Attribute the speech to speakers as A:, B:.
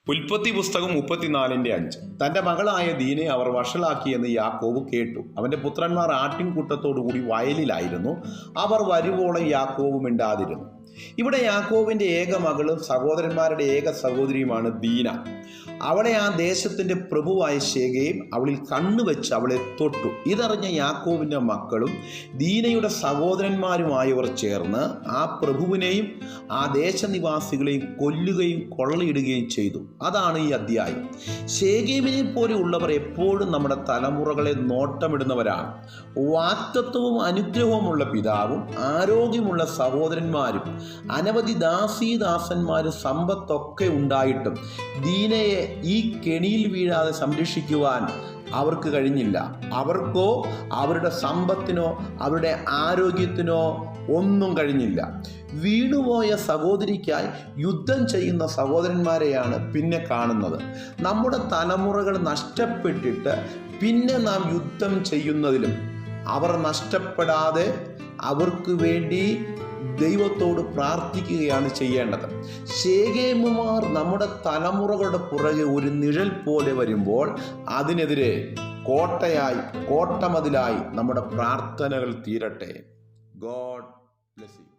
A: ഉൽപ്പത്തി പുസ്തകം 34:5. തൻ്റെ മകളായ ദീനെ അവർ വഷളാക്കിയെന്ന് യാക്കോബ് കേട്ടു. അവൻ്റെ പുത്രന്മാർ ആട്ടിൻകൂട്ടത്തോടുകൂടി വയലിലായിരുന്നു. അവർ വരുവോളം യാക്കോബ് മിണ്ടാതിരുന്നു. ഇവിടെ യാക്കോബിൻ്റെ ഏക മകളും സഹോദരന്മാരുടെ ഏക സഹോദരിയുമാണ് ദീന. അവളെ ആ ദേശത്തിൻ്റെ പ്രഭുവായ ശേഖേം അവളിൽ കണ്ണുവെച്ച് അവളെ തൊട്ടു. ഇതറിഞ്ഞ യാക്കോബിൻ്റെ മക്കളും ദീനയുടെ സഹോദരന്മാരുമായവർ ചേർന്ന് ആ പ്രഭുവിനെയും ആ ദേശനിവാസികളെയും കൊല്ലുകയും കൊള്ളയിടുകയും ചെയ്തു. അതാണ് ഈ അധ്യായം. ശേഖേമിനെ പോലെ ഉള്ളവർ എപ്പോഴും നമ്മുടെ തലമുറകളെ നോട്ടമിടുന്നവരാണ്. വാഗ്ദത്തവും അനുഗ്രഹവുമുള്ള പിതാവും ആരോഗ്യമുള്ള സഹോദരന്മാരും അനവധി ദാസീദാസന്മാരും സമ്പത്തൊക്കെ ഉണ്ടായിട്ടും ദീനയെ ഈ കെണിയിൽ വീഴാതെ സംരക്ഷിക്കുവാൻ അവർക്ക് കഴിഞ്ഞില്ല. അവർക്കോ അവരുടെ സമ്പത്തിനോ അവരുടെ ആരോഗ്യത്തിനോ ഒന്നും കഴിഞ്ഞില്ല. വീണുപോയ സഹോദരിക്കായി യുദ്ധം ചെയ്യുന്ന സഹോദരന്മാരെയാണ് പിന്നെ കാണുന്നത്. നമ്മുടെ തലമുറകൾ നഷ്ടപ്പെട്ടിട്ട് പിന്നെ നാം യുദ്ധം ചെയ്യുന്നതിലും അവർ നഷ്ടപ്പെടാതെ അവർക്ക് വേണ്ടി ദൈവത്തോട് പ്രാർത്ഥിക്കുകയാണ് ചെയ്യേണ്ടത്. ശേഖേമുമാർ നമ്മുടെ തലമുറകളുടെ പുറകെ ഒരു നിഴൽ പോലെ വരുമ്പോൾ അതിനെതിരെ കോട്ടമതിലായി നമ്മുടെ പ്രാർത്ഥനകൾ തീരട്ടെ. God bless you.